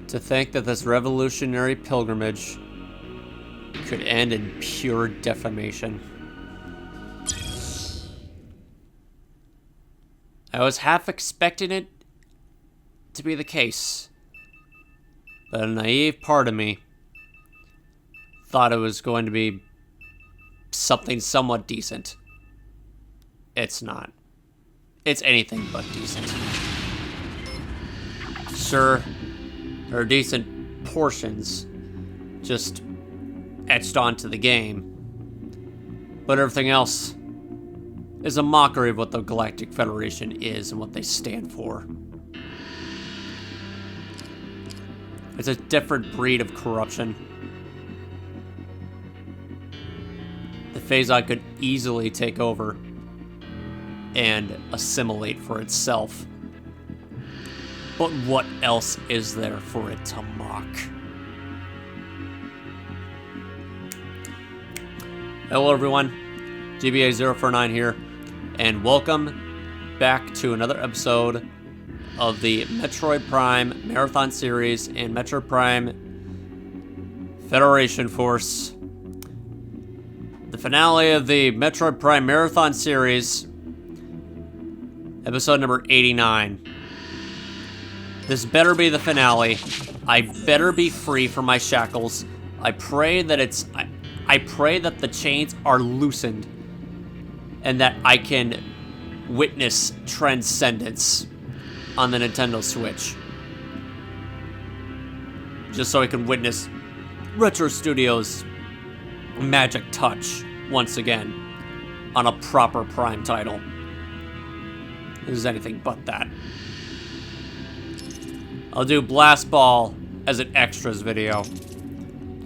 To think that this revolutionary pilgrimage could end in pure defamation. I was half expecting it to be the case, but a naive part of me thought it was going to be something somewhat decent. It's not. It's anything but decent. Sure, there are decent portions just etched onto the game, but everything else is a mockery of what the Galactic Federation is and what they stand for. It's a different breed of corruption. The Phason could easily take over and assimilate for itself. But what else is there for it to mock? Hello everyone, GBA049 here, and welcome back to another episode of the Metroid Prime Marathon Series and Metroid Prime Federation Force. The finale of the Metroid Prime Marathon Series, episode number 89. This better be the finale. I better be free from my shackles. I pray that I pray that the chains are loosened and that I can witness transcendence on the Nintendo Switch. Just so I can witness Retro Studios' magic touch once again on a proper Prime title. This is anything but that. I'll do Blast Ball as an extras video.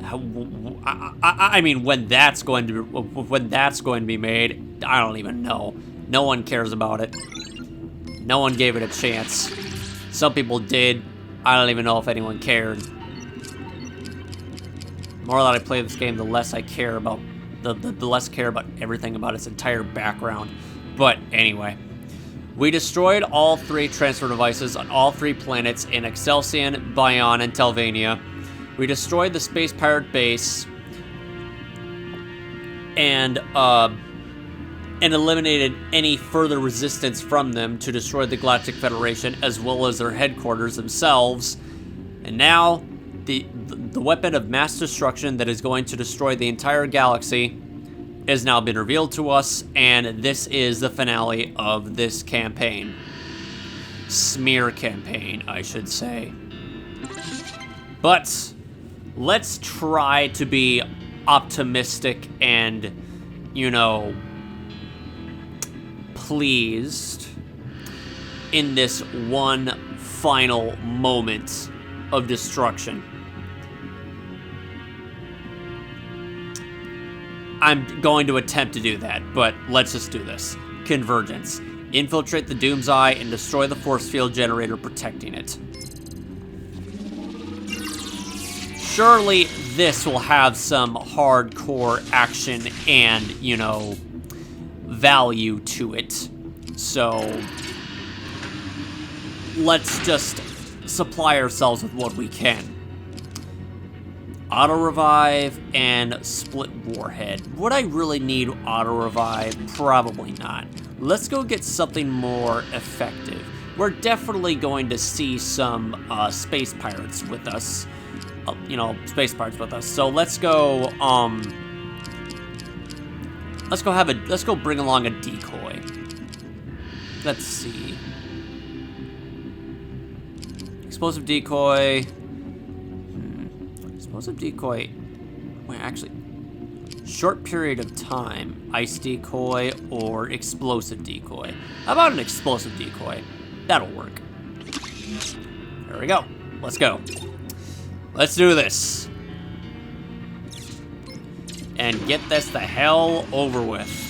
I mean, when that's going to be made, I don't even know. No one cares about it. No one gave it a chance. Some people did. I don't even know if anyone cared. The more that I play this game, the less I care about the less care about everything about its entire background. But anyway. We destroyed all three transfer devices on all three planets in Excelsior, Bion, and Telvania. We destroyed the Space Pirate base and eliminated any further resistance from them to destroy the Galactic Federation as well as their headquarters themselves. And now, the weapon of mass destruction that is going to destroy the entire galaxy has now been revealed to us, and this is the finale of this campaign. Smear campaign, I should say. But let's try to be optimistic and, pleased in this one final moment of destruction. I'm going to attempt to do that, but let's just do this. Convergence. Infiltrate the Doom's Eye and destroy the force field generator protecting it. Surely this will have some hardcore action and, value to it. So let's just supply ourselves with what we can. Auto-revive and split warhead. Would I really need auto-revive? Probably not. Let's go get something more effective. We're definitely going to see some space pirates with us. So let's go, let's go bring along a decoy. Let's see. Explosive decoy. Explosive decoy. Wait, actually, short period of time. Ice decoy or explosive decoy. How about an explosive decoy? That'll work. There we go. Let's go. Let's do this. And get this the hell over with.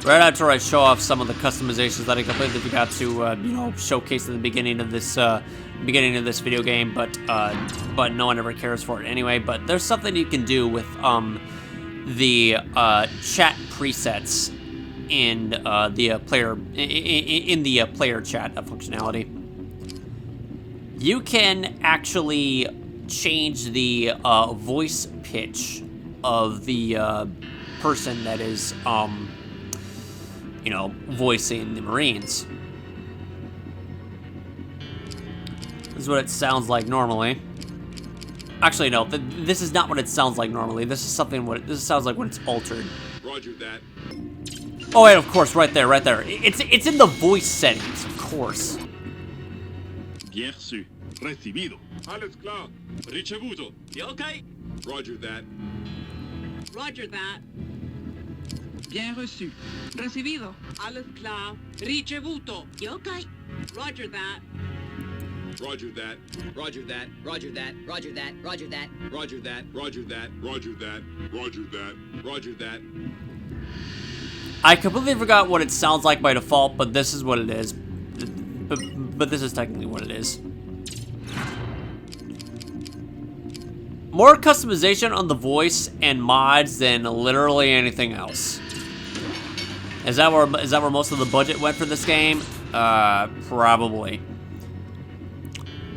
Right after I show off some of the customizations that I completely forgot to, showcase at the beginning of this video game, but no one ever cares for it anyway. But there's something you can do with the chat presets in the player chat functionality. You can actually change the voice pitch of the person that is, you know, voicing the Marines. This is what it sounds like normally. Actually, no, this is not what it sounds like normally. This is something this sounds like when it's altered. Roger that. Oh wait, of course, right there, right there. It's in the voice settings, of course. Bien reçu. Recibido. Alles klar. Ricevuto. Okay. Roger that. Roger that. Bien reçu. Recibido. Alles klar. Ricevuto. Okay. Roger that. Roger that. Roger that. Roger that. Roger that. Roger that. Roger that. Roger that. Roger that. Roger that. Roger that. I completely forgot what it sounds like by default, but this is what it is. But this is technically what it is. More customization on the voice and mods than literally anything else. Is that where most of the budget went for this game? Probably.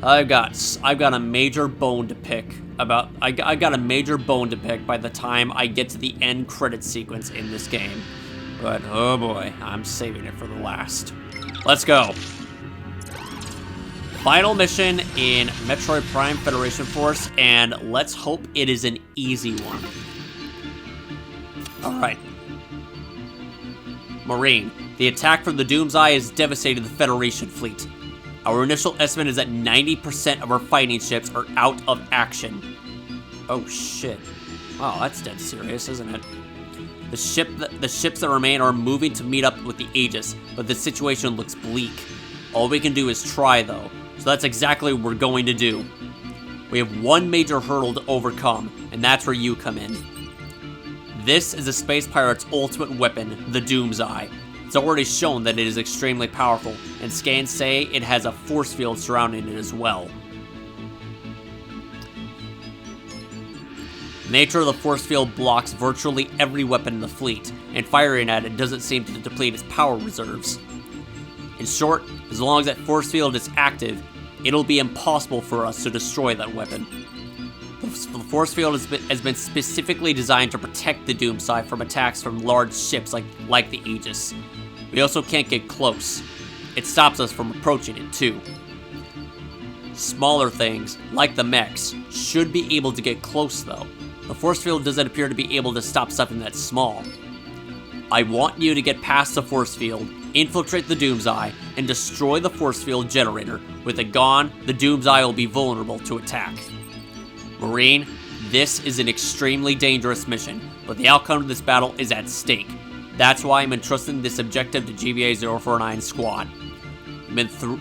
I've got a major bone to pick about. I got a major bone to pick by the time I get to the end credit sequence in this game. But oh boy, I'm saving it for the last. Let's go. Final mission in Metroid Prime Federation Force, and let's hope it is an easy one. All right. Marine, the attack from the Doom's Eye has devastated the Federation fleet. Our initial estimate is that 90% of our fighting ships are out of action. Oh shit. Wow, that's dead serious, isn't it? The ships that remain are moving to meet up with the Aegis, but the situation looks bleak. All we can do is try, though, so that's exactly what we're going to do. We have one major hurdle to overcome, and that's where you come in. This is a space pirate's ultimate weapon, the Doom's Eye. It's already shown that it is extremely powerful, and scans say it has a force field surrounding it as well. The nature of the force field blocks virtually every weapon in the fleet, and firing at it doesn't seem to deplete its power reserves. In short, as long as that force field is active, it'll be impossible for us to destroy that weapon. The force field has been specifically designed to protect the Doomsday from attacks from large ships like the Aegis. We also can't get close. It stops us from approaching it too. Smaller things, like the mechs, should be able to get close though. The force field doesn't appear to be able to stop something that small. I want you to get past the force field, infiltrate the Doom's Eye, and destroy the force field generator. With it gone, the Doom's Eye will be vulnerable to attack. Marine, this is an extremely dangerous mission, but the outcome of this battle is at stake. That's why I'm entrusting this objective to GBA-049 Squad.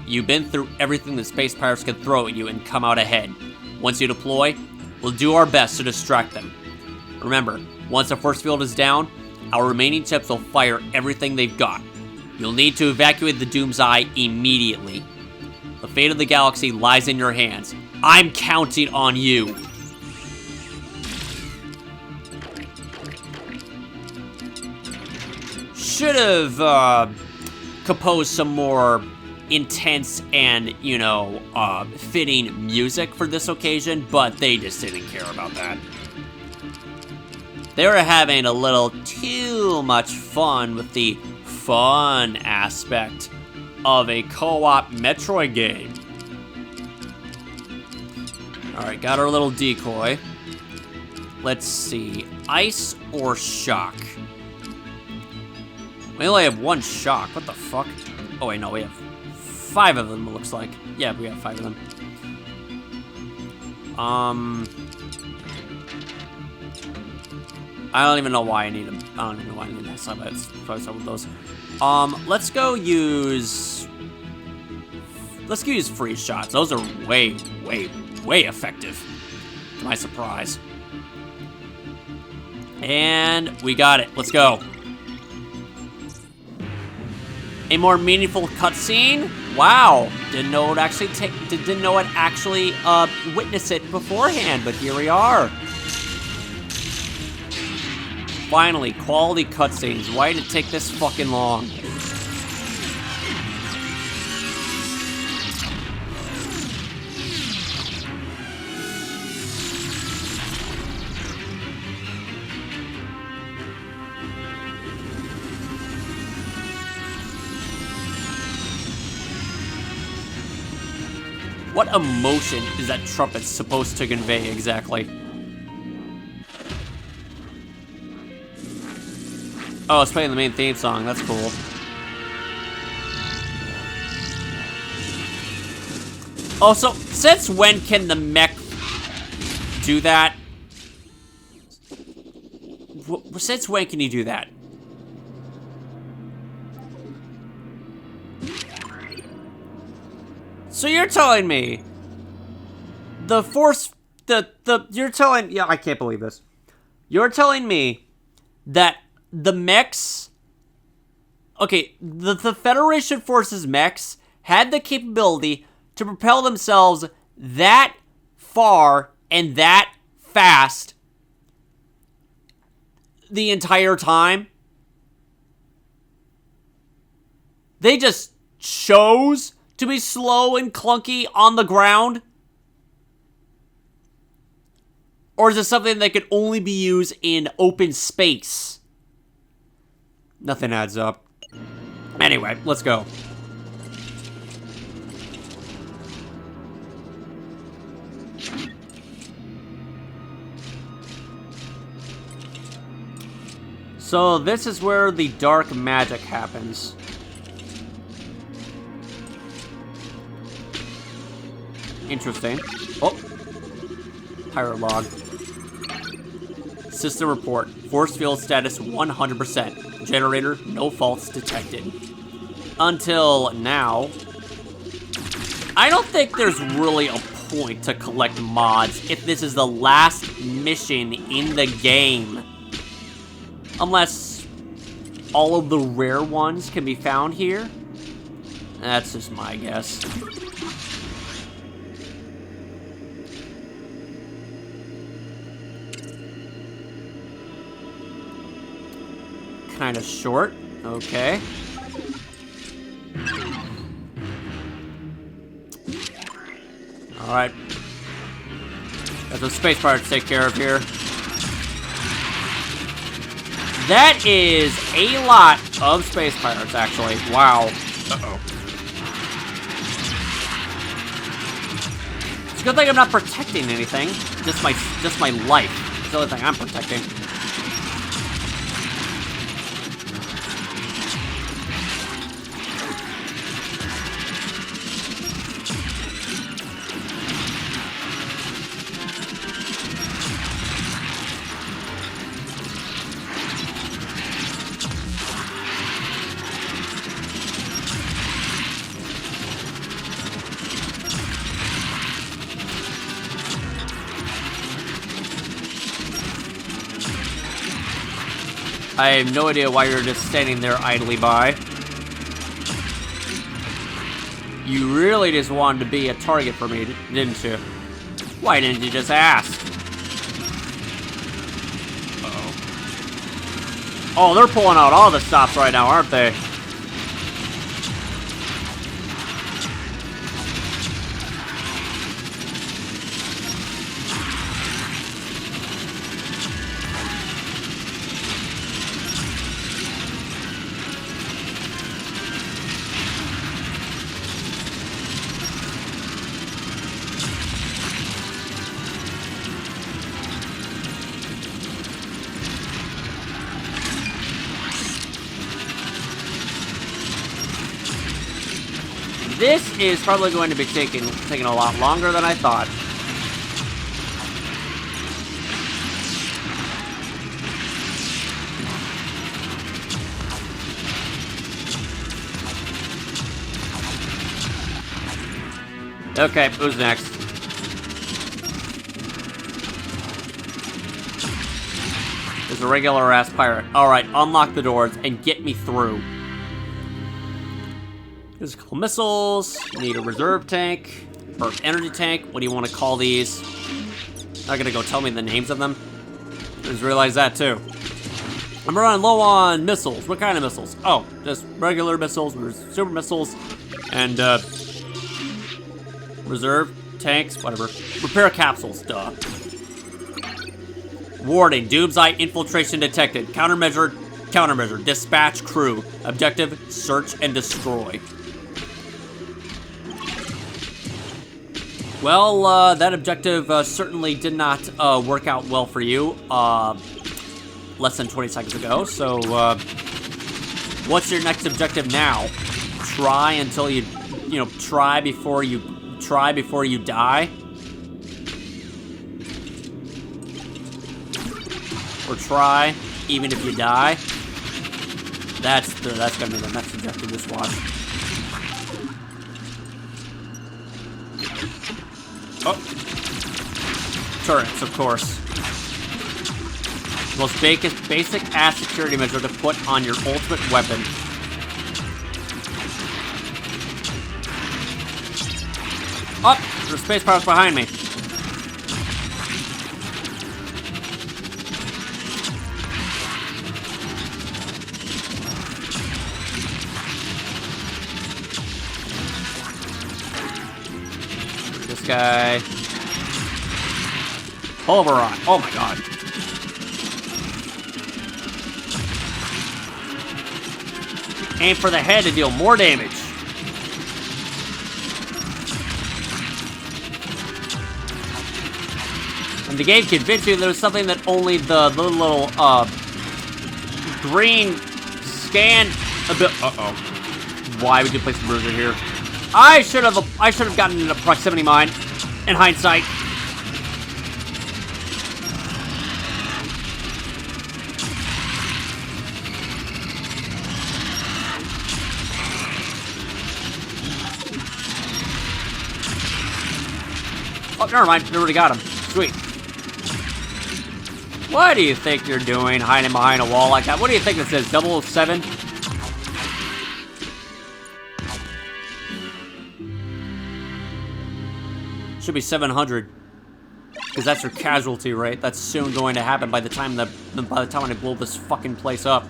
You've been through everything the space pirates can throw at you and come out ahead. Once you deploy, we'll do our best to distract them. Remember, once the force field is down, our remaining ships will fire everything they've got. You'll need to evacuate the Doom's Eye immediately. The fate of the galaxy lies in your hands. I'm counting on you. Should have composed some more intense and, fitting music for this occasion, but they just didn't care about that. They were having a little too much fun with the fun aspect of a co-op Metroid game. Alright, got our little decoy. Let's see. Ice or shock? We only have one shock. What the fuck? Oh, wait, no, we have 5 of them, it looks like. Yeah, we have 5 of them. I don't even know why I need them. I don't even know why I need that side, but it's probably some of those. Let's go use freeze shots. Those are way effective, to my surprise. And we got it. Let's go. A more meaningful cutscene. Wow, didn't know it actually witness it beforehand, but here we are. Finally, quality cutscenes. Why did it take this fucking long? What emotion is that trumpet supposed to convey exactly? Oh, it's playing the main theme song. That's cool. Oh, so since when can the mech do that? Since when can you do that? So you're telling me the force, you're telling, yeah, I can't believe this. You're telling me that the mechs, okay, the Federation Forces mechs had the capability to propel themselves that far and that fast the entire time? They just chose to be slow and clunky on the ground? Or is it something that could only be used in open space? Nothing adds up. Anyway, let's go. So this is where the dark magic happens. Interesting. Oh. Pirate log. System report. Force field status 100%. Generator, no faults detected. Until now. I don't think there's really a point to collect mods if this is the last mission in the game. Unless all of the rare ones can be found here. That's just my guess. Kind of short. Okay. Alright. Got the space pirates to take care of here. That is a lot of space pirates, actually. Wow. Uh-oh. It's a good thing I'm not protecting anything. Just my life. It's the only thing I'm protecting. I have no idea why you're just standing there idly by. You really just wanted to be a target for me, didn't you? Why didn't you just ask? Uh-oh. Oh, they're pulling out all the stops right now, aren't they? This is probably going to be taking a lot longer than I thought. Okay, who's next? There's a regular ass pirate. Alright, unlock the doors and get me through. Physical missiles, need a reserve tank, or energy tank, what do you want to call these? Not gonna go tell me the names of them. I just realized that too. I'm running low on missiles. What kind of missiles? Oh, just regular missiles, super missiles, and reserve, tanks, whatever. Repair capsules, duh. Warning, Doom's Eye infiltration detected. Countermeasure, dispatch crew. Objective, search and destroy. Well, that objective certainly did not work out well for you less than 20 seconds ago. So, what's your next objective now? Try until you know, try before you die? Or try even if you die? That's gonna be the next objective. Just watch. Oh. Turrets, of course. Most basic ass security measure to put on your ultimate weapon. Oh, there's space pilots behind me. This guy. Pulverized. Oh my god. Aim for the head to deal more damage. And the game convinced you there was something that only the little green scan a bit. Uh-oh. Why would you place a bruiser here? I should have gotten into proximity mine in hindsight. Oh, never mind. We already got him. Sweet. What do you think you're doing hiding behind a wall like that? What do you think this is? 007? Should be 700. Because that's your casualty rate. That's soon going to happen by the time I blow this fucking place up.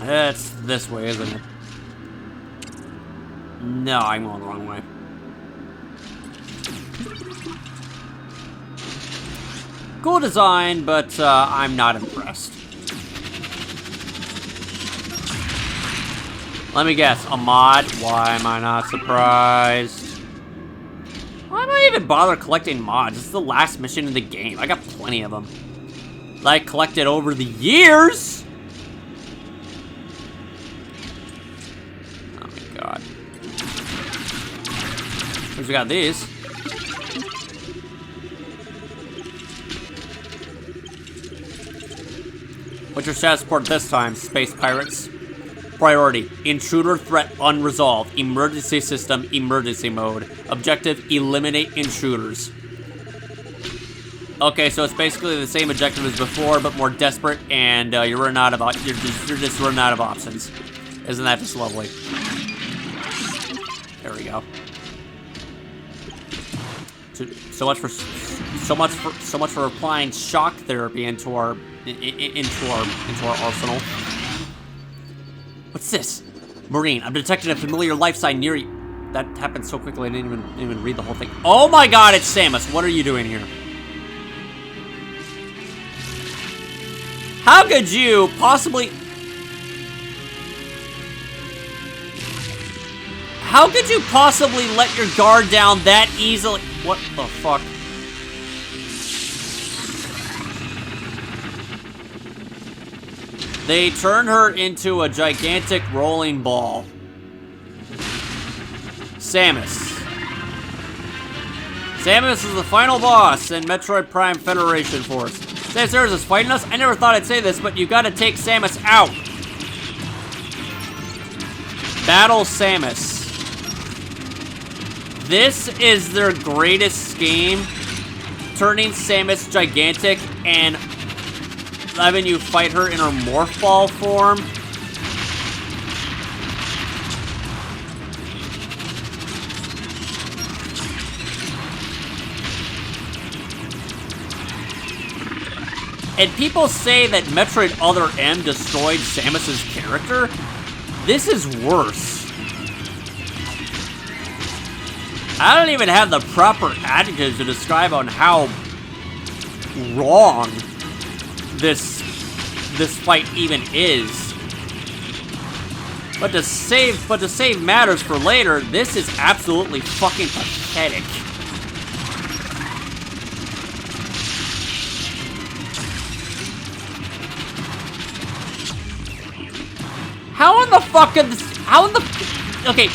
It's this way, isn't it? No, I'm going the wrong way. Cool design, but I'm not impressed. Let me guess, a mod? Why am I not surprised? Why am I even bother collecting mods? This is the last mission in the game. I got plenty of them that I collected over the years. Oh my god. We got these. What's your status report this time, Space Pirates? Priority, intruder threat unresolved. Emergency system, emergency mode. Objective, eliminate intruders. Okay, so it's basically the same objective as before, but more desperate, and you're just running out of options. Isn't that just lovely? There we go. So much for applying shock therapy into our arsenal. What's this? Marine, I'm detecting a familiar life sign near you. That happened so quickly I didn't even read the whole thing. Oh my god, it's Samus. What are you doing here? How could you possibly... How could you possibly let your guard down that easily? What the fuck? They turn her into a gigantic rolling ball. Samus. Samus is the final boss in Metroid Prime Federation Force. Samus is fighting us? I never thought I'd say this, but you gotta take Samus out. Battle Samus. This is their greatest scheme. Turning Samus gigantic and having you fight her in her morph ball form. And people say that Metroid Other M destroyed Samus's character. This is worse. I don't even have the proper adjectives to describe on how wrong this fight even is. But to save matters for later, this is absolutely fucking pathetic. How in the fuck could this, okay,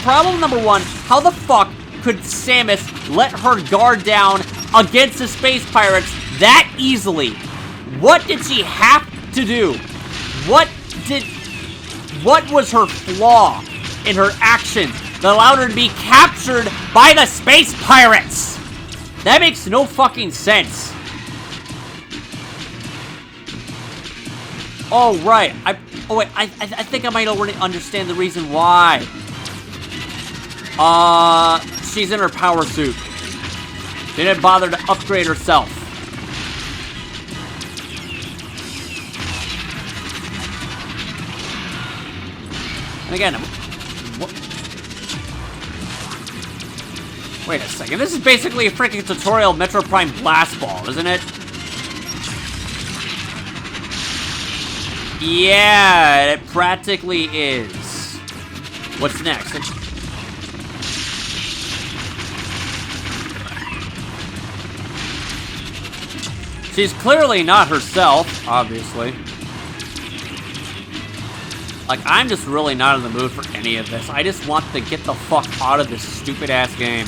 problem number one, how the fuck could Samus let her guard down against the space pirates that easily? What did she have to do? What was her flaw in her actions that allowed her to be captured by the space pirates? That makes no fucking sense. Oh, right. I think I might already understand the reason why. She's in her power suit. She didn't bother to upgrade herself. And again, wait a second. This is basically a freaking tutorial Metro Prime Blast Ball, isn't it? Yeah, it practically is. What's next? She's clearly not herself, obviously. Like, I'm just really not in the mood for any of this. I just want to get the fuck out of this stupid-ass game.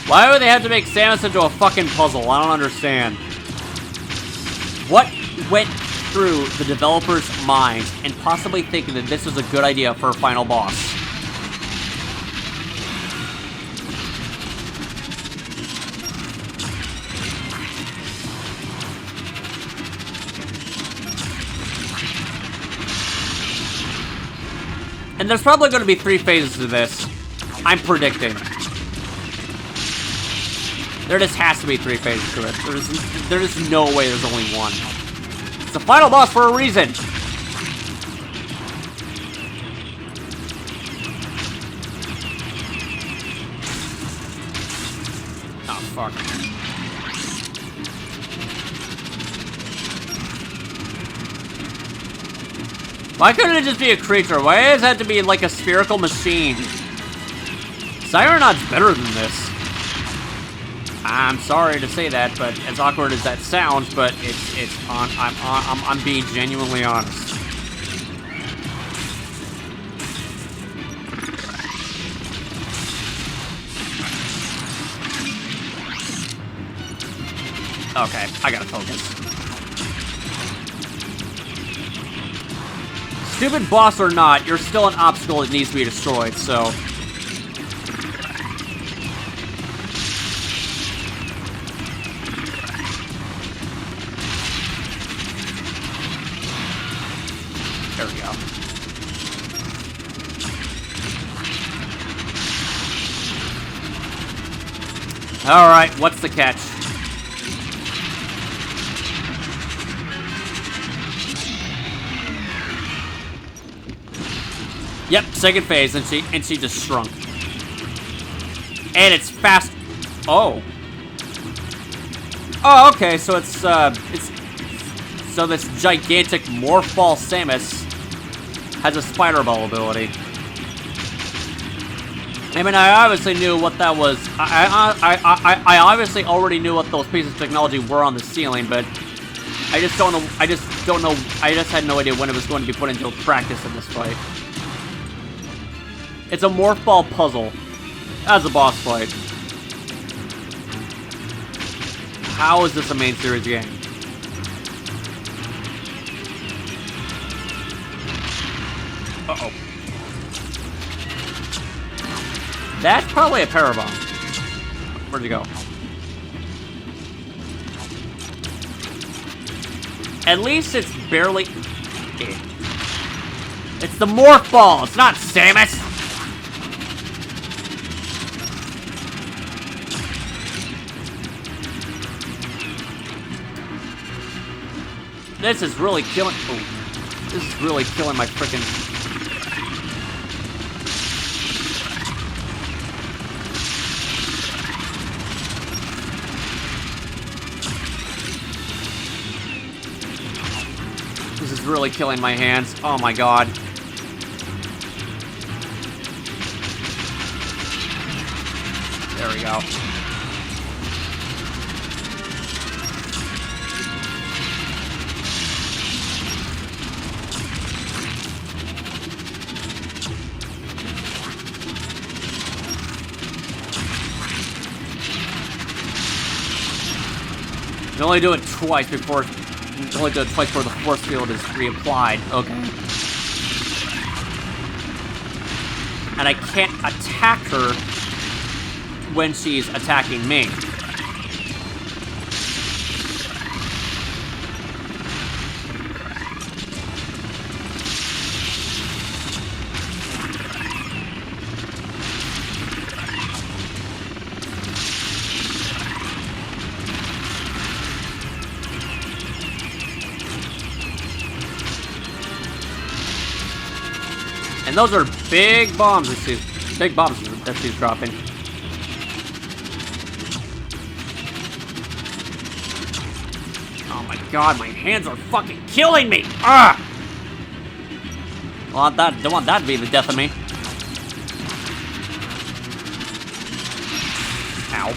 Why would they have to make Samus into a fucking puzzle? I don't understand. What went through the developer's minds and possibly thinking that this was a good idea for a final boss? And there's probably going to be 3 phases to this. I'm predicting. There just has to be 3 phases to it. There is no way there's only one. It's the final boss for a reason. Oh, fuck. Why couldn't it just be a creature? Why does it have to be like a spherical machine? Cybernaut's better than this. I'm sorry to say that, but as awkward as that sounds, but I'm being genuinely honest. Okay, I gotta focus. Stupid boss or not, you're still an obstacle that needs to be destroyed, so... There we go. Alright, what's the catch? Yep, second phase, and she just shrunk. And it's fast. Oh. Oh, okay, so it's so this gigantic morph ball Samus has a spider ball ability. I mean, I obviously knew what that was. I obviously already knew what those pieces of technology were on the ceiling, but I just don't know. I just had no idea when it was going to be put into practice in this fight. It's a morph ball puzzle as a boss fight. How is this a main series game? Uh-oh. That's probably a Parabomb. Where'd you go? At least it's barely... It's the morph ball, it's not Samus! This is really killing... Oh, this is really killing my frickin'... This is really killing my hands. Oh my god. There we go. You only do it twice before... You only do it twice before the force field is reapplied. Okay. And I can't attack her when she's attacking me. And those are big bombs that she's dropping. Oh my god, my hands are fucking killing me! Ah! Don't want that to be the death of me. Ow.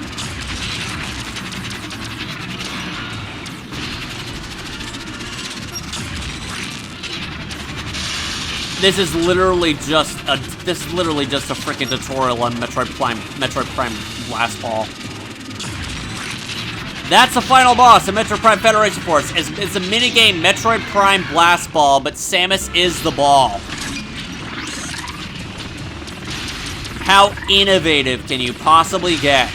This is literally just a freaking tutorial on Metroid Prime Blast Ball. That's the final boss of Metroid Prime Federation Force. It's a minigame Metroid Prime Blast Ball, but Samus is the ball. How innovative can you possibly get?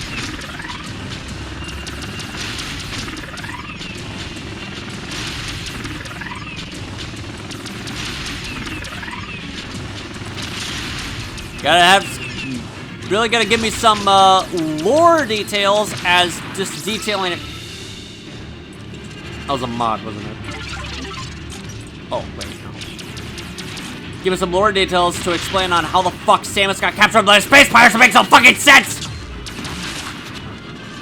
Really gotta give me some lore details as just detailing it. That was a mod, wasn't it? Oh, wait, no. Give me some lore details to explain on how the fuck Samus got captured by the space pirates to make some fucking sense!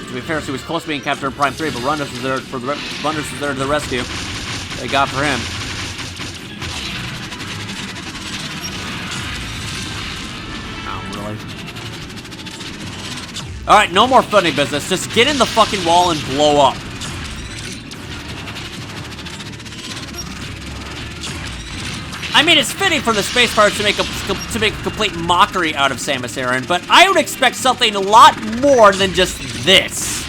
To be fair, she was close to being captured in Prime 3, but Rundus was there to the rescue. They got for him. Alright, no more funny business. Just get in the fucking wall and blow up. I mean, it's fitting for the space pirates to make a complete mockery out of Samus Aran, but I would expect something a lot more than just this.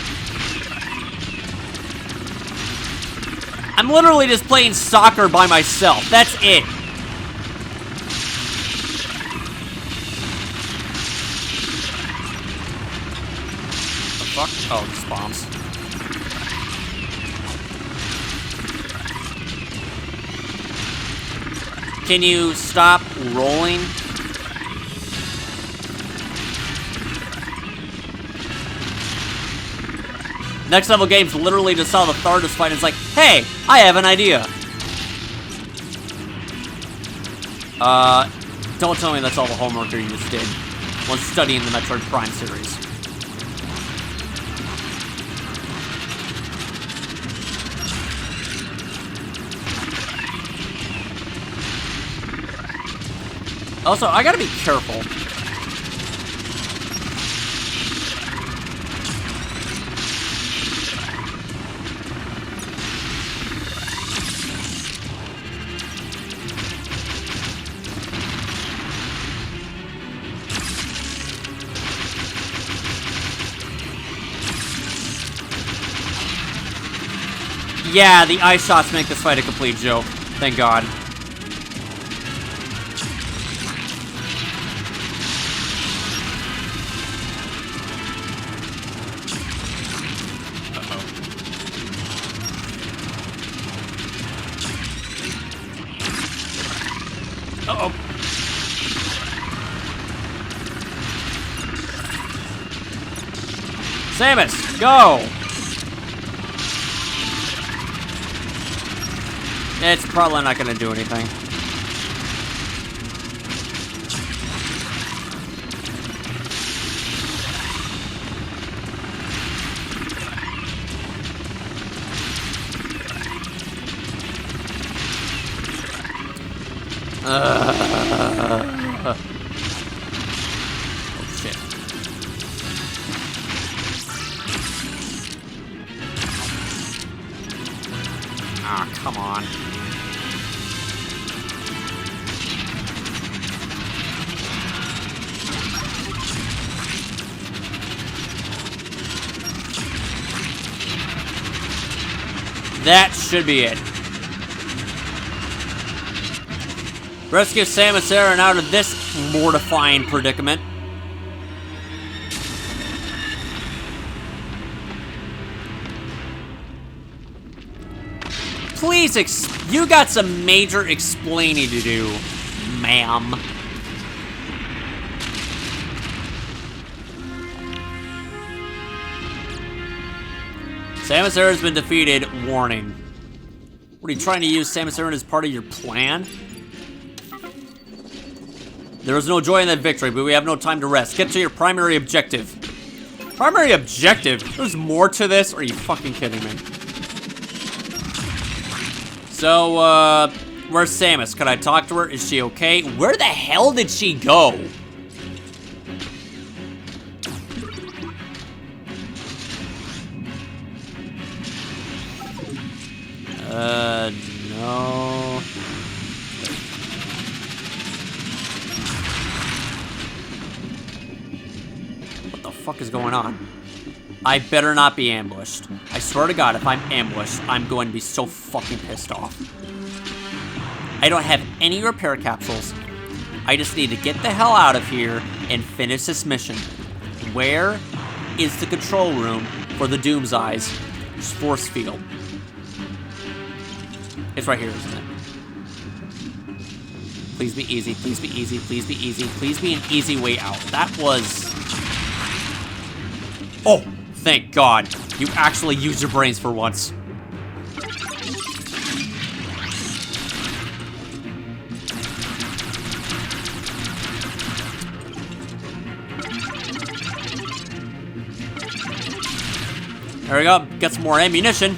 I'm literally just playing soccer by myself. That's it. Fuck. Oh, just bombs. Can you stop rolling? Next level games literally just saw the Thardus fight and it's like, hey, I have an idea. Don't tell me that's all the homework you just did when studying the Metroid Prime series. Also, I gotta be careful. Yeah, the ice shots make this fight a complete joke. Thank God. Uh-oh. Samus, go! It's probably not gonna do anything. Oh shit. Ah, come on. That should be it. Rescue Samus Aran out of this mortifying predicament. Please, you got some major explaining to do, ma'am. Samus Aran's been defeated. Warning. What, are you trying to use Samus Aran as part of your plan? There is no joy in that victory, but we have no time to rest. Get to your primary objective. Primary objective? There's more to this? Are you fucking kidding me? So, where's Samus? Could I talk to her? Is she okay? Where the hell did she go? No. What the fuck is going on? I better not be ambushed. I swear to God, if I'm ambushed, I'm going to be so fucking pissed off. I don't have any repair capsules. I just need to get the hell out of here and finish this mission. Where is the control room for the Doom's Eyes force field? It's right here, isn't it? Please be easy, please be easy, please be easy, please be an easy way out. That was... Oh, thank God. You actually used your brains for once. There we go, get some more ammunition.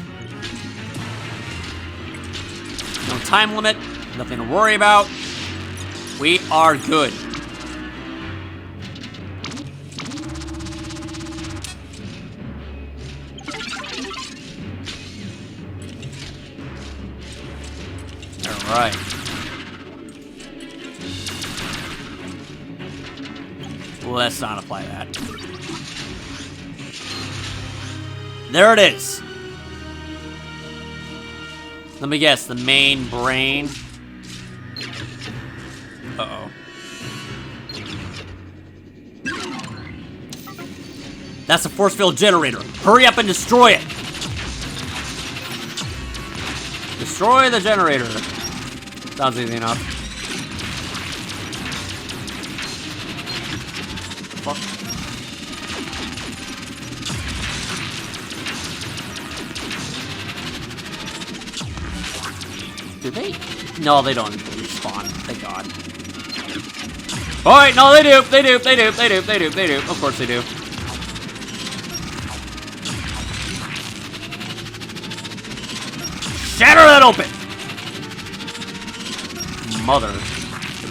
No time limit, nothing to worry about. We are good. All right. Let's not apply that. There it is. Let me guess, the main brain. Uh-oh. That's a force field generator. Hurry up and destroy it. Destroy the generator. Sounds easy enough. Fuck. Do they? No, they don't respawn. Thank God. Oh wait, no, they do. They do. They do. They do. They do. They do. Of course they do. Shatter that open. Mother.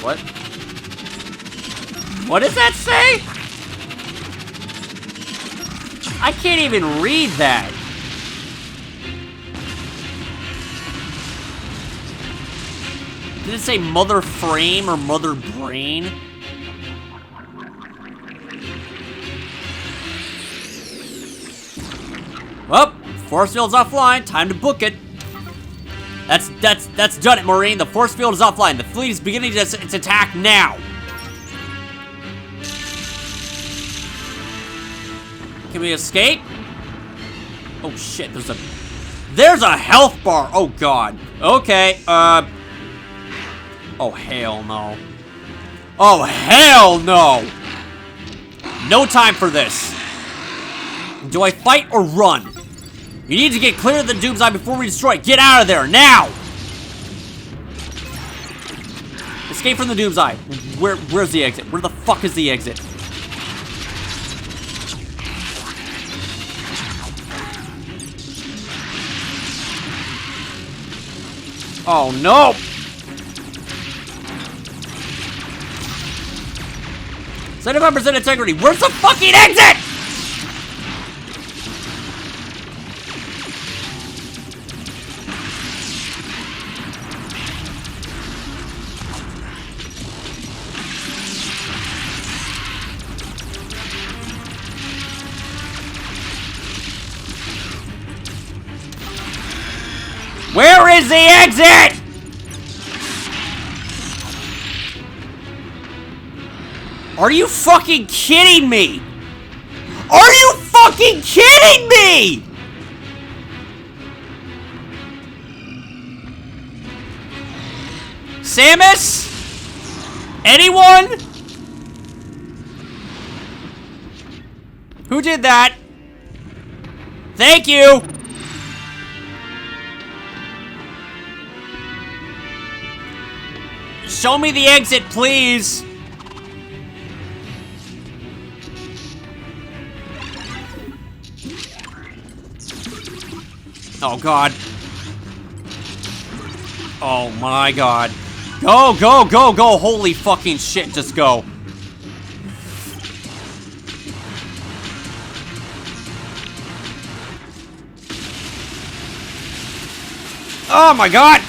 What? What does that say? I can't even read that. Did it say mother frame or mother brain? Well, force field's offline. Time to book it. That's done it, Maureen. The force field is offline. The fleet is beginning its attack now. Can we escape? Oh shit, there's a health bar. Oh God. Okay, Oh, hell no. Oh, hell no! No time for this. Do I fight or run? You need to get clear of the Doom's Eye before we destroy it. Get out of there, now! Escape from the Doom's Eye. Where's the exit? Where the fuck is the exit? Oh, no! Set 75% integrity. Where's the fucking exit? Where is the exit? Are you fucking kidding me? Are you fucking kidding me? Samus? Anyone? Who did that? Thank you. Show me the exit, please. Oh, God. Oh, my God. Go, go, go, go. Holy fucking shit, just go. Oh, my God.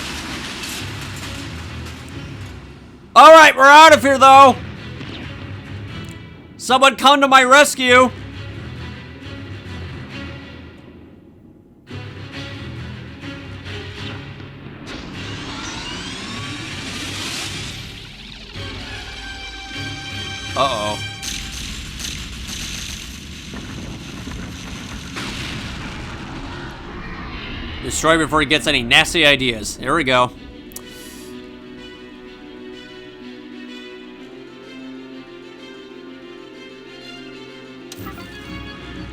All right, we're out of here, though. Someone come to my rescue. Uh-oh. Destroy before he gets any nasty ideas. Here we go.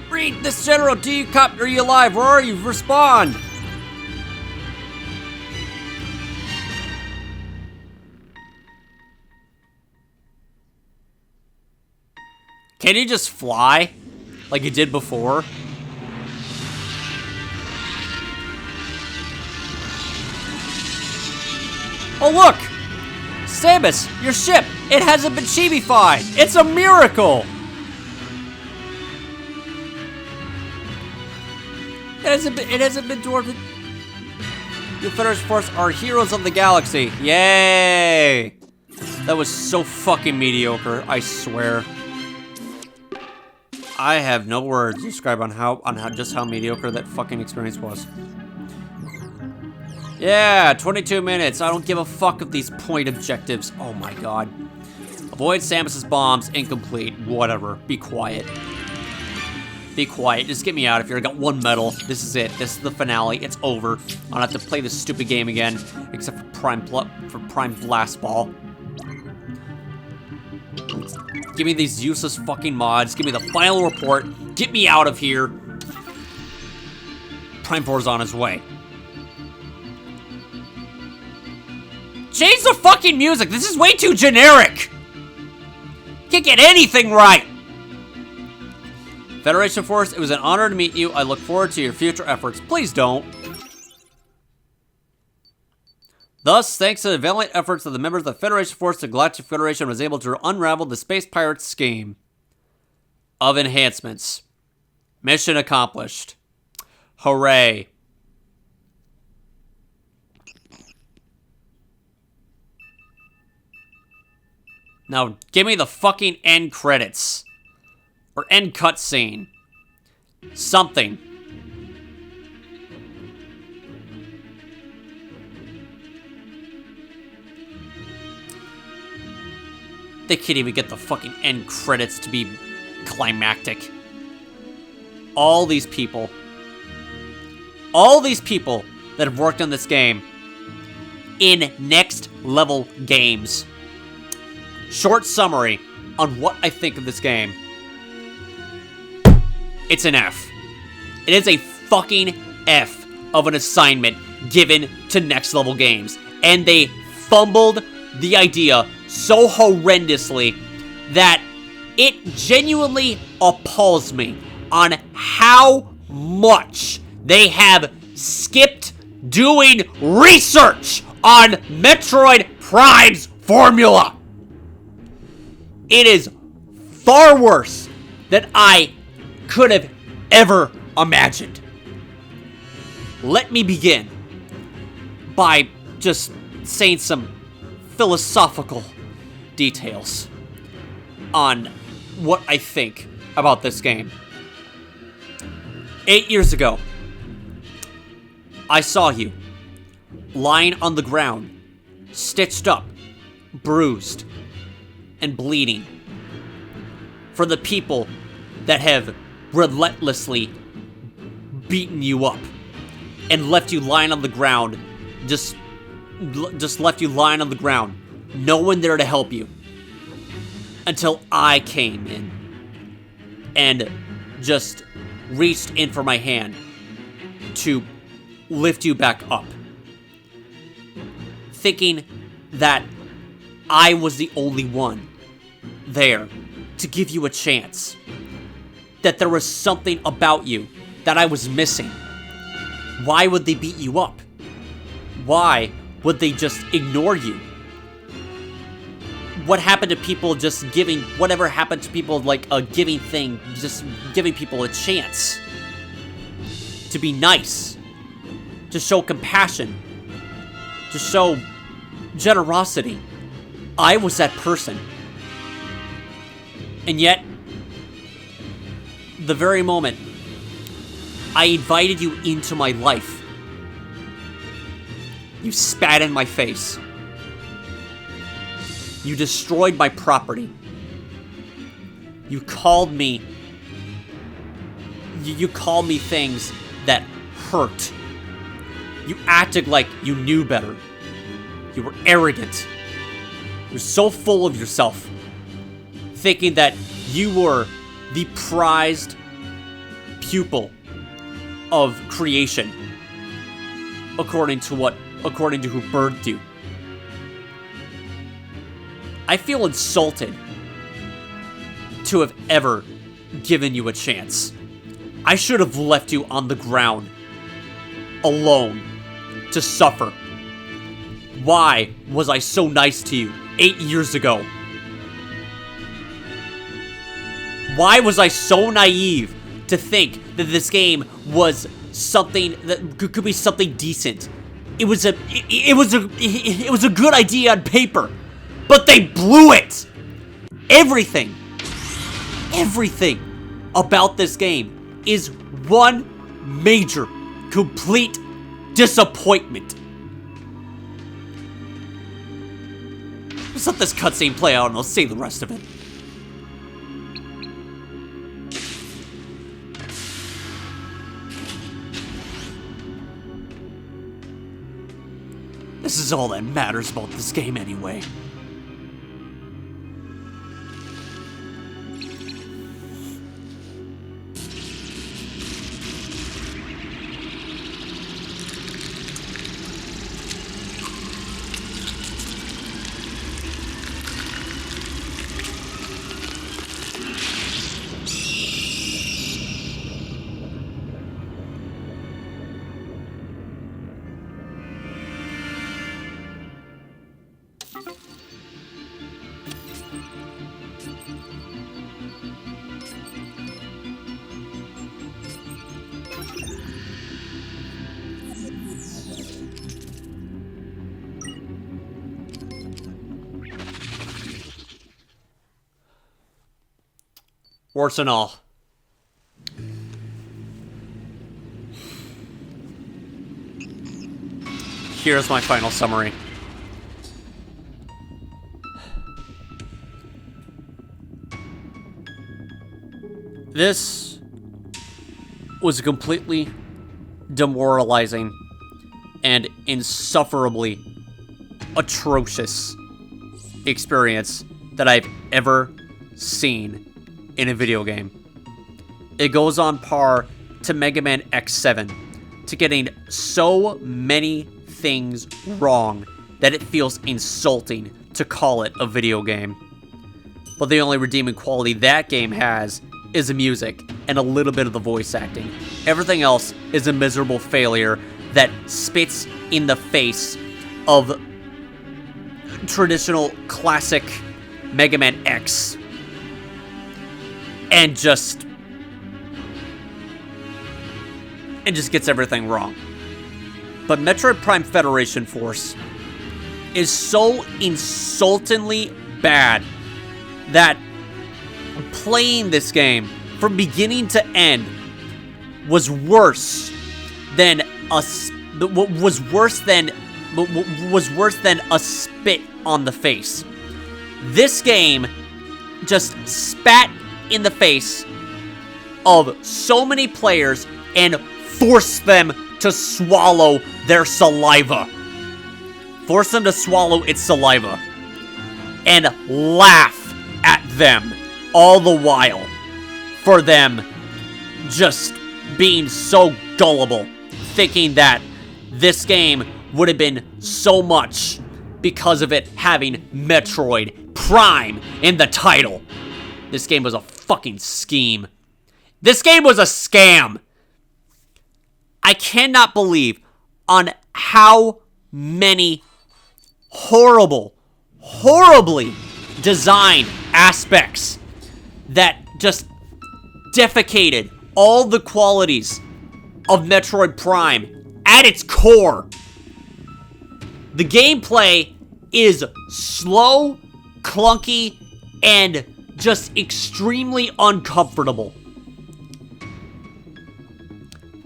Read this general. Do you cop? Are you alive? Where are you? Respond. Can he just fly like he did before? Oh, look! Samus, your ship! It hasn't been chibified! It's a miracle! It hasn't been dwarfed. The Federation Force are heroes of the galaxy. Yay! That was so fucking mediocre, I swear. I have no words to describe just how mediocre that fucking experience was. Yeah, 22 minutes. I don't give a fuck of these point objectives. Oh my God. Avoid Samus's bombs. Incomplete. Whatever. Be quiet. Be quiet. Just get me out of here. I got one medal. This is it. This is the finale. It's over. I don't have to play this stupid game again, except for Prime Blast Ball. Give me these useless fucking mods. Give me the final report. Get me out of here. Prime 4's on his way. Change the fucking music. This is way too generic. Can't get anything right. Federation Force, it was an honor to meet you. I look forward to your future efforts. Please don't. Thus, thanks to the valiant efforts of the members of the Federation Force, the Galactic Federation was able to unravel the Space Pirates' scheme of enhancements. Mission accomplished. Hooray. Now, give me the fucking end credits. Or end cutscene. Something. They can't even get the fucking end credits to be climactic. All these people that have worked on this game in next level games. Short summary on what I think of this game. It's an F. It is a fucking F of an assignment given to next level games. And they fumbled the idea so horrendously that it genuinely appalls me on how much they have skipped doing research on Metroid Prime's formula. It is far worse than I could have ever imagined. Let me begin by just saying some philosophical details on what I think about this game. 8 years ago, I saw you lying on the ground, stitched up, bruised, and bleeding for the people that have relentlessly beaten you up and left you lying on the ground, just left you lying on the ground, no one there to help you, until I came in and just reached in for my hand to lift you back up, thinking that I was the only one there to give you a chance, that there was something about you that I was missing. Why would they beat you up? Why would they just ignore you? What happened to people just giving, whatever happened to people like a giving thing, just giving people a chance to be nice, to show compassion, to show generosity? I was that person. And yet, the very moment I invited you into my life, you spat in my face. You destroyed my property. You called me... You called me things that hurt. You acted like you knew better. You were arrogant. You were so full of yourself, thinking that you were the prized pupil of creation, according to who birthed you. I feel insulted to have ever given you a chance. I should have left you on the ground, alone, to suffer. Why was I so nice to you 8 years ago? Why was I so naive to think that this game was something that could be something decent? It was a good idea on paper, but they blew it. Everything about this game is one major, complete disappointment. Let's let this cutscene play out and I'll see the rest of it. This is all that matters about this game anyway. Warts and all. Here's my final summary. This was a completely demoralizing and insufferably atrocious experience that I've ever seen in a video game. It goes on par to Mega Man X7, to getting so many things wrong that it feels insulting to call it a video game. But the only redeeming quality that game has is the music and a little bit of the voice acting. Everything else is a miserable failure that spits in the face of traditional classic Mega Man X and just gets everything wrong. But Metroid Prime Federation Force is so insultingly bad that playing this game from beginning to end was worse than a spit on the face. This game just spat in the face of so many players and forced them to swallow their saliva. Force them to swallow its saliva. And laugh at them all the while for them just being so gullible, thinking that this game would have been so much because of it having Metroid Prime in the title. This game was a fucking scheme. This game was a scam. I cannot believe on how many horribly designed aspects that just defecated all the qualities of Metroid Prime at its core. The gameplay is slow, clunky, and just extremely uncomfortable.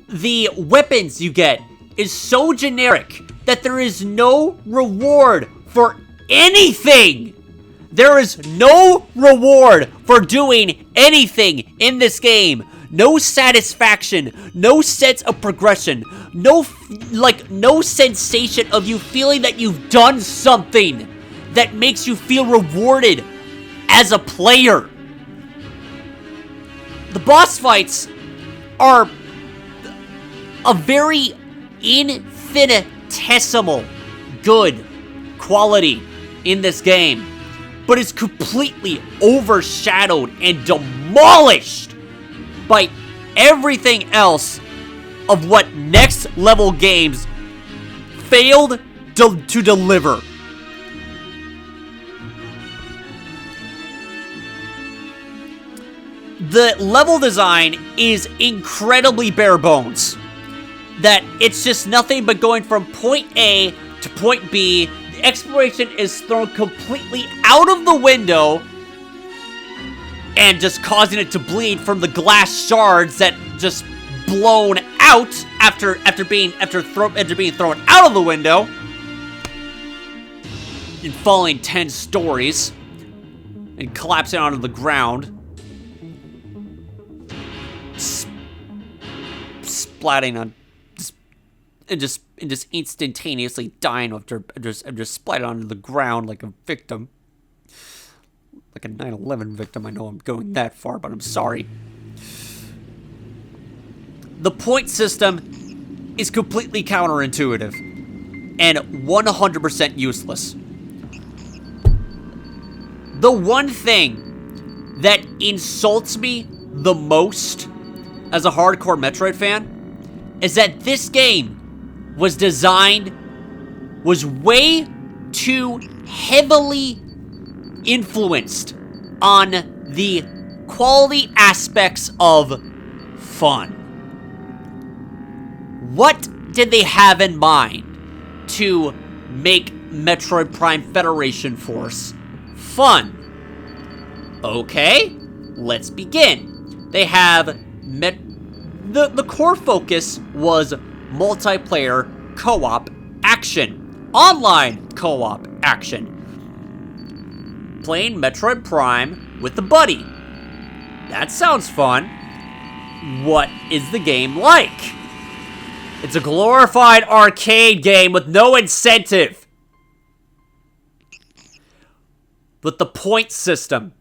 The weapons you get is so generic that there is no reward for anything. There is no reward for doing anything in this game. No satisfaction, no sense of progression, no sensation of you feeling that you've done something that makes you feel rewarded as a player. The boss fights are a very infinitesimal good quality in this game, but is completely overshadowed and demolished by everything else of what next level games failed to deliver. The level design is incredibly bare bones. That it's just nothing but going from point A to point B. The exploration is thrown completely out of the window and just causing it to bleed from the glass shards that just blown out after being thrown out of the window and falling 10 stories and collapsing onto the ground, splatting on and just instantaneously dying after just splatting onto the ground like a victim. Like a 9/11 victim. I know I'm going that far, but I'm sorry. The point system is completely counterintuitive and 100% useless. The one thing that insults me the most as a hardcore Metroid fan is that this game was way too heavily influenced on the quality aspects of fun. What did they have in mind to make Metroid Prime Federation Force fun? Okay, let's begin. They have the core focus was multiplayer co-op action, online co-op action. Playing Metroid Prime with a buddy. That sounds fun. What is the game like? It's a glorified arcade game with no incentive. with the point system.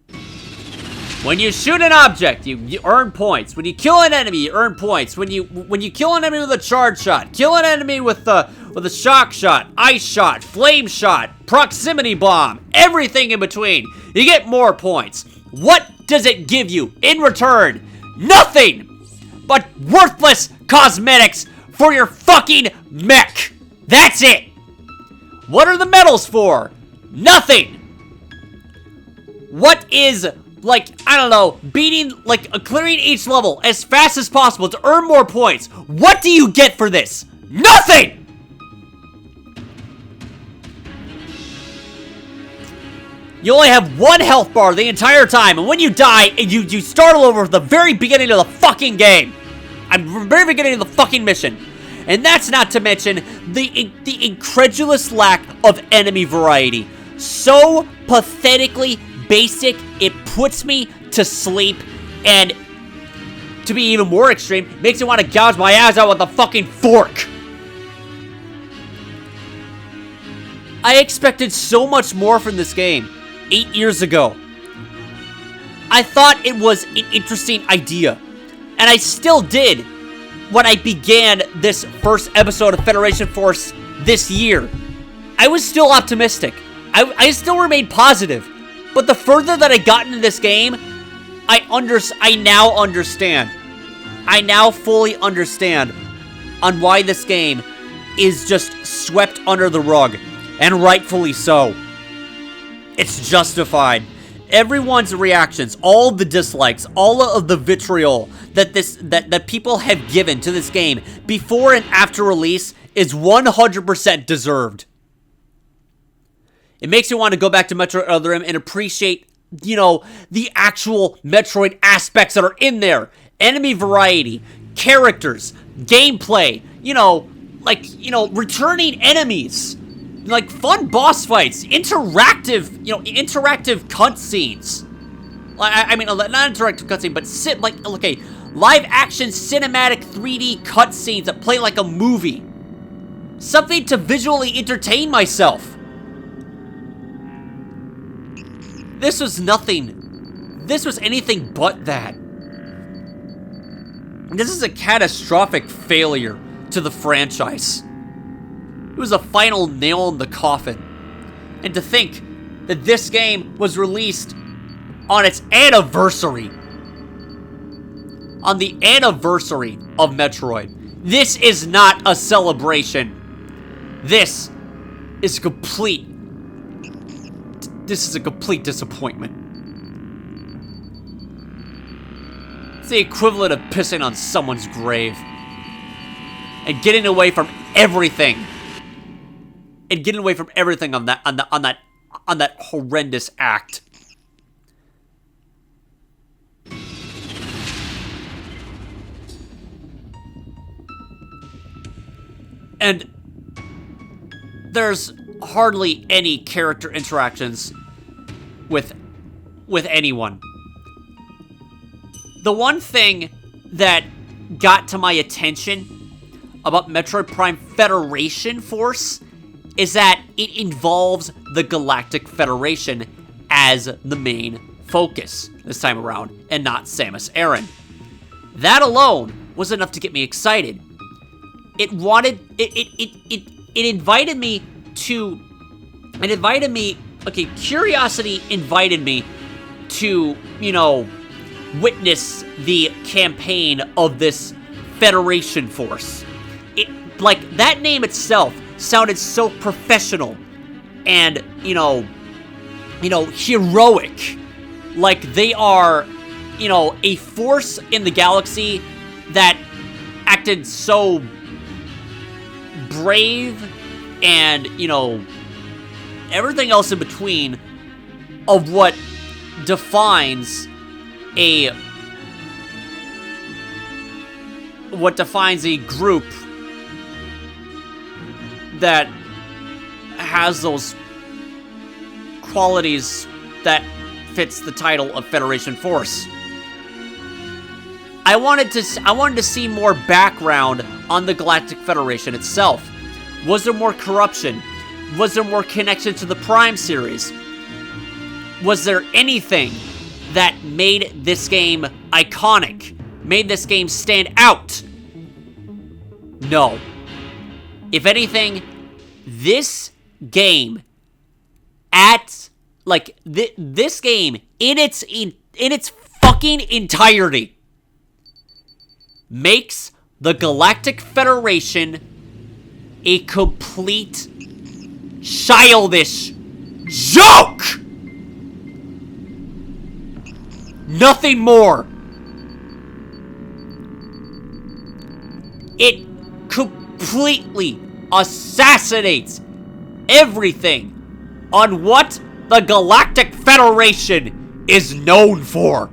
When you shoot an object, you earn points. When you kill an enemy, you earn points. When you kill an enemy with a charge shot, kill an enemy with a shock shot, ice shot, flame shot, proximity bomb, everything in between, you get more points. What does it give you in return? Nothing but worthless cosmetics for your fucking mech. That's it. What are the medals for? Nothing. What is, like, I don't know, beating, like, clearing each level as fast as possible to earn more points? What do you get for this? Nothing! You only have one health bar the entire time, and when you die, you start all over at the very beginning of the fucking game. Very beginning of the fucking mission. And that's not to mention the incredulous lack of enemy variety. So pathetically basic, it puts me to sleep, and to be even more extreme, makes me want to gouge my eyes out with a fucking fork. I expected so much more from this game 8 years ago. I thought it was an interesting idea, and I still did when I began this first episode of Federation Force this year. I was still optimistic. I still remained positive. But the further that I got into this game, I now understand. I now fully understand on why this game is just swept under the rug. And rightfully so. It's justified. Everyone's reactions, all the dislikes, all of the vitriol that people have given to this game before and after release is 100% deserved. It makes me want to go back to Metroid Other M and appreciate, you know, the actual Metroid aspects that are in there. Enemy variety, characters, gameplay, returning enemies, like fun boss fights, interactive cutscenes. I mean, not interactive cutscene, but live action cinematic 3D cutscenes that play like a movie. Something to visually entertain myself. This was nothing. This was anything but that. This is a catastrophic failure to the franchise. It was a final nail in the coffin. And to think that this game was released on its anniversary. On the anniversary of Metroid. This is not a celebration. This is a complete disappointment. It's the equivalent of pissing on someone's grave. And getting away from everything. And getting away from everything on that horrendous act. And there's hardly any character interactions with anyone. The one thing that got to my attention about Metroid Prime Federation Force is that it involves the Galactic Federation as the main focus this time around, and not Samus Aran. That alone was enough to get me excited. It invited me to, curiosity invited me to, witness the campaign of this Federation Force. That name itself sounded so professional and, heroic. Like they are, a force in the galaxy that acted so brave and, everything else in between of what defines a group that has those qualities that fits the title of Federation Force. I wanted to see more background on the Galactic Federation itself. Was there more corruption? Was there more connection to the Prime series? Was there anything that made this game iconic? Made this game stand out? No. If anything, this game this game in its fucking entirety makes the Galactic Federation a complete childish joke! Nothing more. It completely assassinates everything on what the Galactic Federation is known for.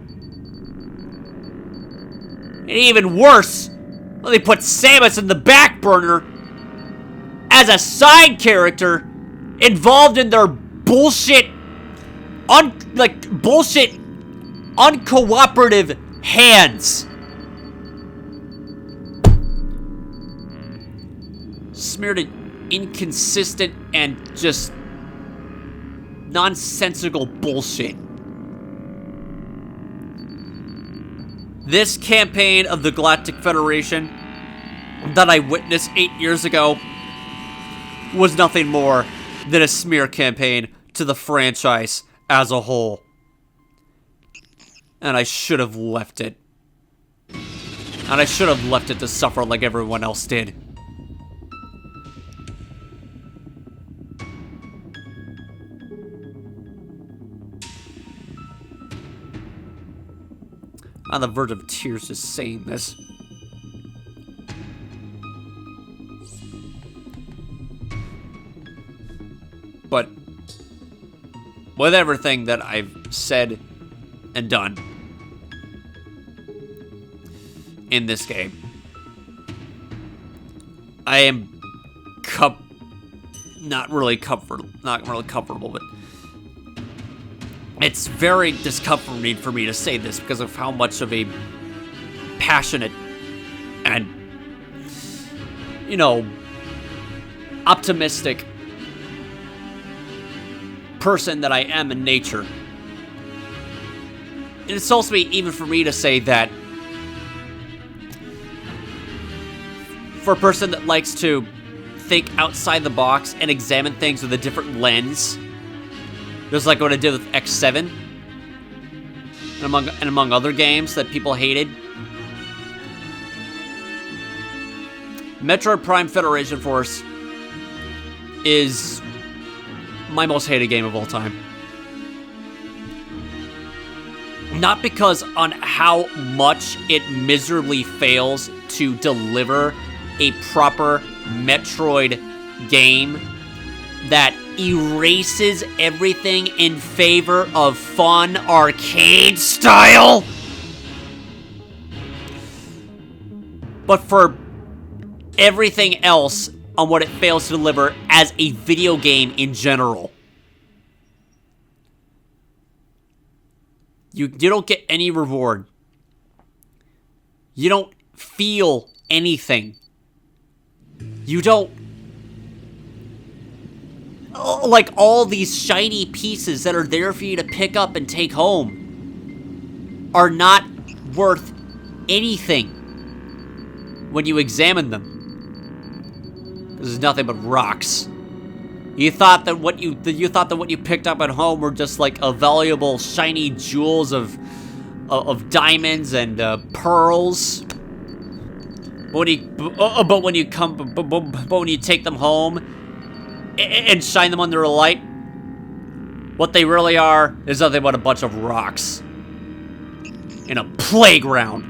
And even worse, they put Samus in the back burner as a side character involved in their bullshit, uncooperative hands. Smeared in inconsistent and just nonsensical bullshit. This campaign of the Galactic Federation that I witnessed 8 years ago was nothing more than a smear campaign to the franchise as a whole. And I should have left it. And I should have left it to suffer like everyone else did. On the verge of tears just saying this. But with everything that I've said and done in this game, I am not really comfortable, but it's very discomforting for me to say this because of how much of a passionate and, you know, optimistic person that I am in nature. It insults me even for me to say that for a person that likes to think outside the box and examine things with a different lens, just like what I did with X7 and among other games that people hated. Metroid Prime Federation Force is my most hated game of all time. Not because on how much it miserably fails to deliver a proper Metroid game that erases everything in favor of fun arcade style, but for everything else on what it fails to deliver as a video game in general. You don't get any reward. You don't feel anything. You don't... Like, all these shiny pieces that are there for you to pick up and take home are not worth anything when you examine them. This is nothing but rocks. You thought that what you picked up at home were just like a valuable shiny jewels of diamonds and pearls. But when you take them home and shine them under a light, what they really are is nothing but a bunch of rocks in a playground.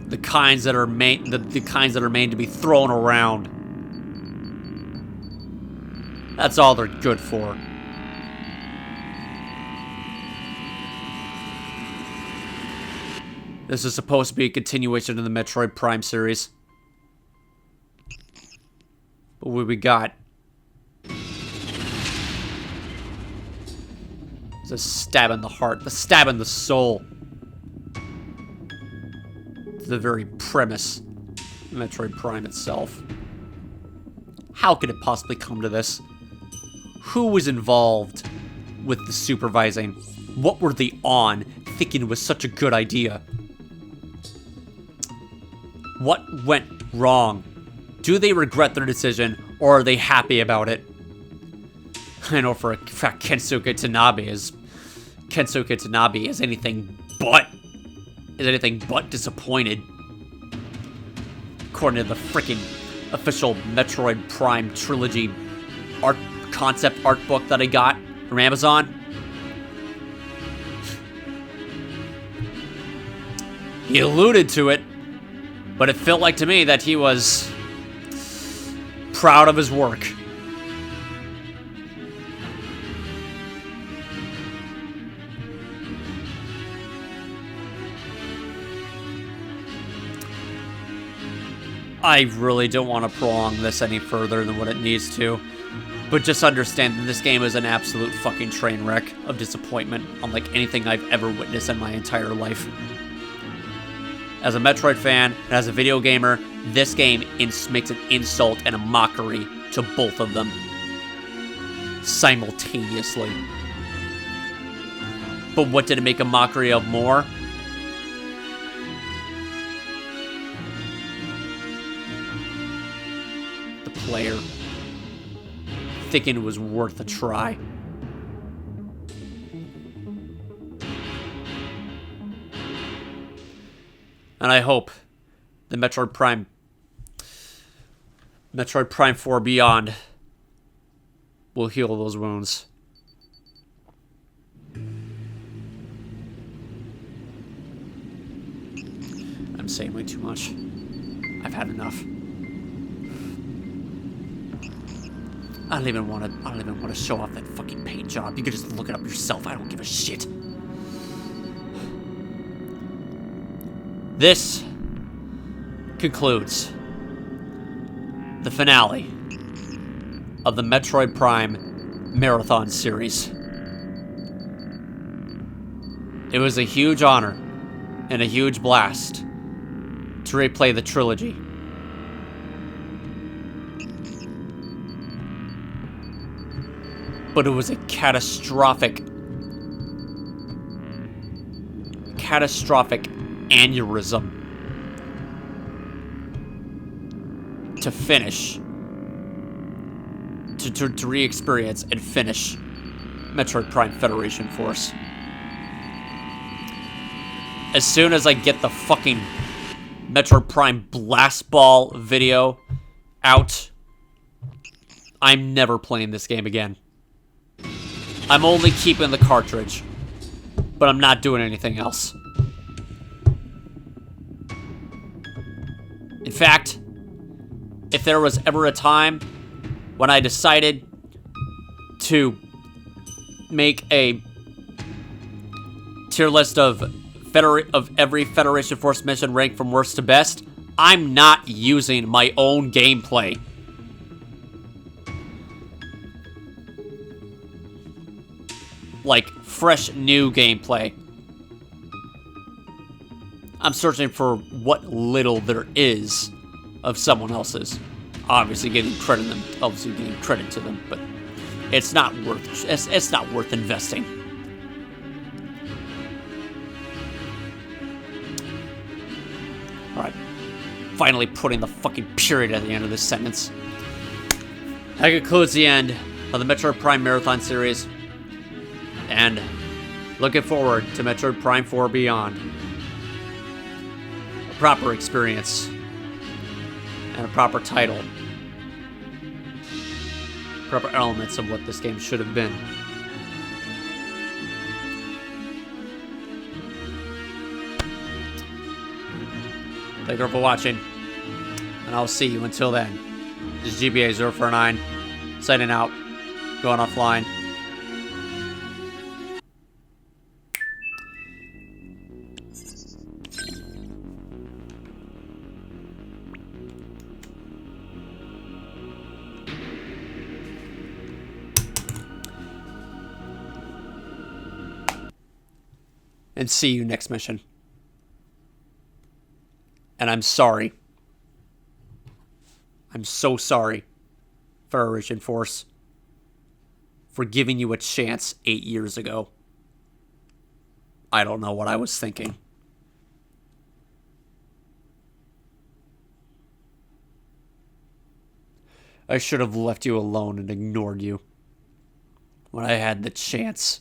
The kinds that are made to be thrown around. That's all they're good for. This is supposed to be a continuation of the Metroid Prime series. But what we got is a stab in the heart, the stab in the soul. the very premise of Metroid Prime itself. How could it possibly come to this? Who was involved with the supervising? What were they on, thinking it was such a good idea? What went wrong? Do they regret their decision, or are they happy about it? I know for a fact Kensuke Tanabe is anything but disappointed. According to the freaking official Metroid Prime trilogy concept art book that I got from Amazon. He alluded to it, but it felt like to me that he was proud of his work. I really don't want to prolong this any further than what it needs to, but just understand that this game is an absolute fucking train wreck of disappointment, unlike anything I've ever witnessed in my entire life. As a Metroid fan and as a video gamer, this game makes an insult and a mockery to both of them simultaneously. But what did it make a mockery of more? The player thinking it was worth a try. And I hope the Metroid Prime 4 Beyond will heal those wounds. I'm saying way too much. I've had enough. I don't even want to show off that fucking paint job. You could just look it up yourself. I don't give a shit. This concludes the finale of the Metroid Prime Marathon series. It was a huge honor and a huge blast to replay the trilogy. But it was a catastrophic aneurysm to finish, to re-experience and finish Metroid Prime Federation Force. As soon as I get the fucking Metroid Prime Blast Ball video out, I'm never playing this game again. I'm only keeping the cartridge, but I'm not doing anything else. In fact, if there was ever a time when I decided to make a tier list of every Federation Force mission ranked from worst to best, I'm not using my own gameplay. Like, fresh, new gameplay. I'm searching for what little there is of someone else's. Obviously getting credit to them, but it's not worth investing. Alright. Finally putting the fucking period at the end of this sentence. That concludes the end of the Metroid Prime Marathon series. And looking forward to Metroid Prime 4 Beyond. A proper experience. And a proper title. Proper elements of what this game should have been. Thank you for watching. And I'll see you until then. This is GBA049. Signing out. Going offline. And see you next mission. And I'm sorry. I'm so sorry, Federation Force, for giving you a chance 8 years ago. I don't know what I was thinking. I should have left you alone and ignored you when I had the chance.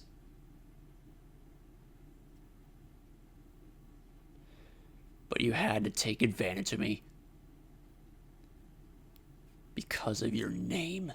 But you had to take advantage of me because of your name.